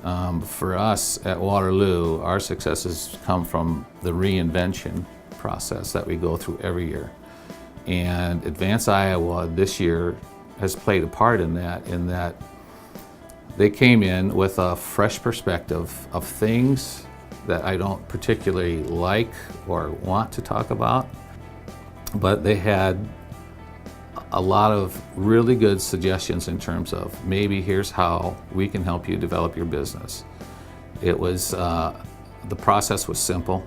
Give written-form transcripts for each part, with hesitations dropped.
For us at Waterloo, our successes come from the reinvention process that we go through every year. And Advance Iowa this year has played a part in that they came in with a fresh perspective of things that I don't particularly like or want to talk about, but they had a lot of really good suggestions in terms of maybe here's how we can help you develop your business. It was, the process was simple.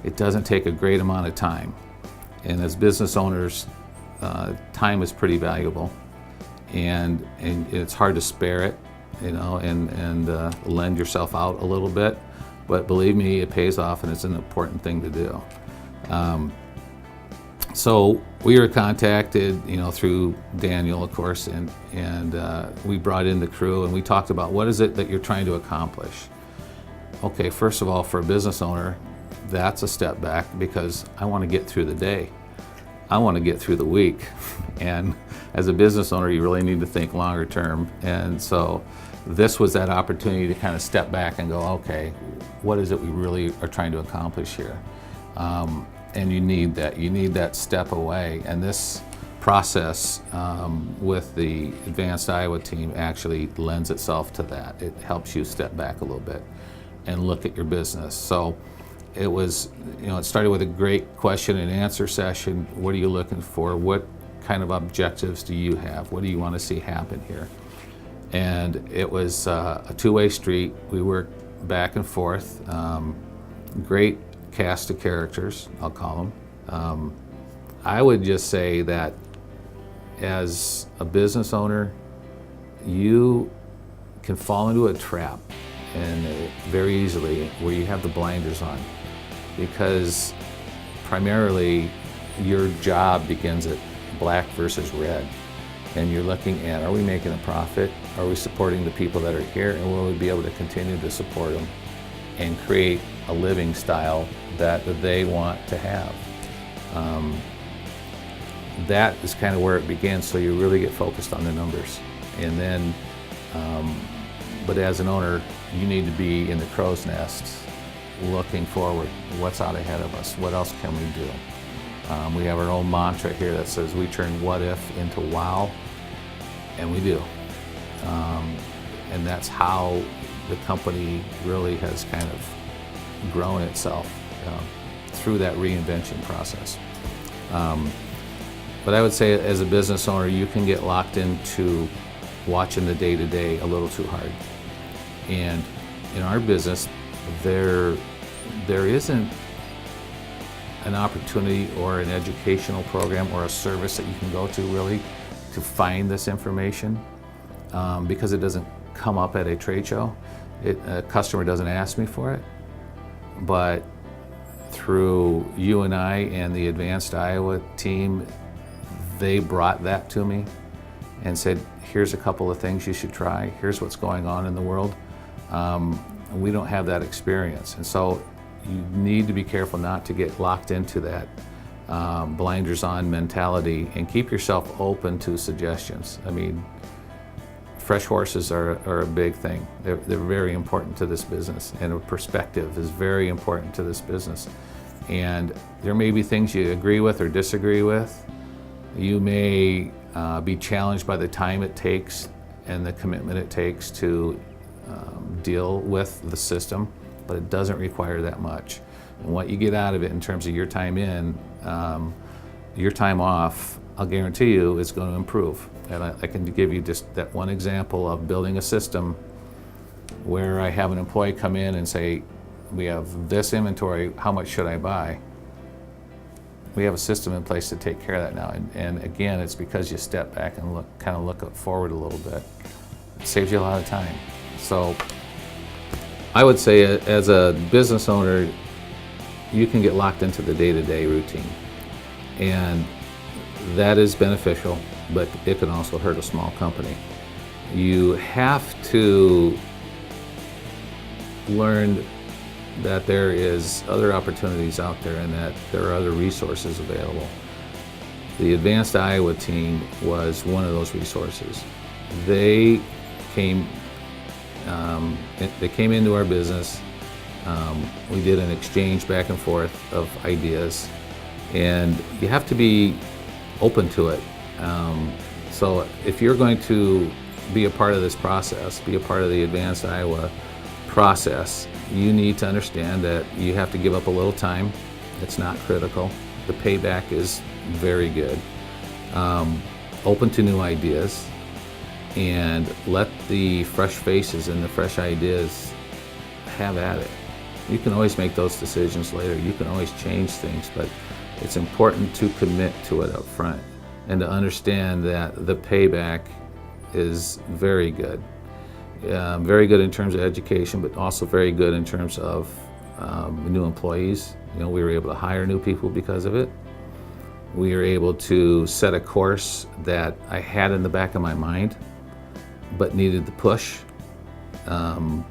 It doesn't take a great amount of time. And as business owners, time is pretty valuable. And it's hard to spare it, and lend yourself out a little bit. But believe me, it pays off, and it's an important thing to do. So we were contacted, through Daniel, of course, and we brought in the crew, and we talked about what is it that you're trying to accomplish. Okay, first of all, for a business owner, that's a step back because I want to get through the day. I want to get through the week. And as a business owner, you really need to think longer term. And so this was that opportunity to kind of step back and go, okay, what is it we really are trying to accomplish here? And you need that step away. And this process with the Advanced Iowa team actually lends itself to that. It helps you step back a little bit and look at your business. So it was, it started with a great question and answer session. What are you looking for? What kind of objectives do you have? What do you want to see happen here? And it was a two-way street. We worked back and forth. Great cast of characters, I'll call them. I would just say that as a business owner, you can fall into a trap and very easily where you have the blinders on, because primarily your job begins at black versus red, and you're looking at, are we making a profit? Are we supporting the people that are here, and will we be able to continue to support them and create a living style that they want to have? That is kind of where it begins, so you really get focused on the numbers. And then, but as an owner, you need to be in the crow's nest, looking forward. What's out ahead of us? What else can we do? We have our own mantra here that says we turn what if into wow, and we do. And that's how the company really has kind of grown itself through that reinvention process. But I would say as a business owner, you can get locked into watching the day-to-day a little too hard. And in our business, there isn't an opportunity or an educational program or a service that you can go to really to find this information, because it doesn't come up at a trade show. A customer doesn't ask me for it, but through you and I and the Advanced Iowa team, they brought that to me and said, here's a couple of things you should try. Here's what's going on in the world. We don't have that experience. And so you need to be careful not to get locked into that blinders on mentality, and keep yourself open to suggestions. I mean, fresh horses are a big thing. They're very important to this business, and a perspective is very important to this business. And there may be things you agree with or disagree with. You may be challenged by the time it takes and the commitment it takes to deal with the system, but it doesn't require that much. And what you get out of it in terms of your time in, your time off, I'll guarantee you is going to improve. And I can give you just that one example of building a system where I have an employee come in and say, we have this inventory, how much should I buy? We have a system in place to take care of that now. And again, it's because you step back and look forward a little bit. It saves you a lot of time. So I would say as a business owner, you can get locked into the day-to-day routine. And that is beneficial, but it can also hurt a small company. You have to learn that there is other opportunities out there and that there are other resources available. The Advanced Iowa team was one of those resources. They came They came into our business. We did an exchange back and forth of ideas, and you have to be open to it. So if you're going to be a part of this process, be a part of the Advanced Iowa process, you need to understand that you have to give up a little time. It's not critical. The payback is very good. Open to new ideas, and let the fresh faces and the fresh ideas have at it. You can always make those decisions later. You can always change things, but it's important to commit to it up front and to understand that the payback is very good. Very good in terms of education, but also very good in terms of new employees. We were able to hire new people because of it. We were able to set a course that I had in the back of my mind, but needed the push. And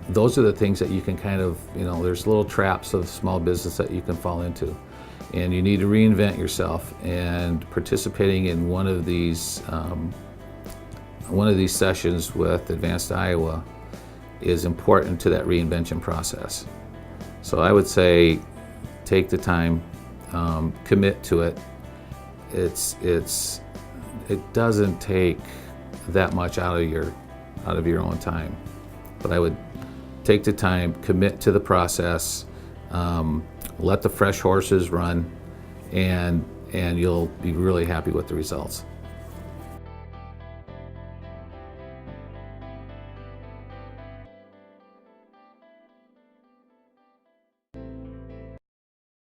those are the things that you can kind of, there's little traps of small business that you can fall into. And you need to reinvent yourself, and participating in one of these sessions with Advanced Iowa is important to that reinvention process. So I would say take the time, commit to it. It doesn't take that much out of your own time, but I would take the time, commit to the process, let the fresh horses run, and you'll be really happy with the results.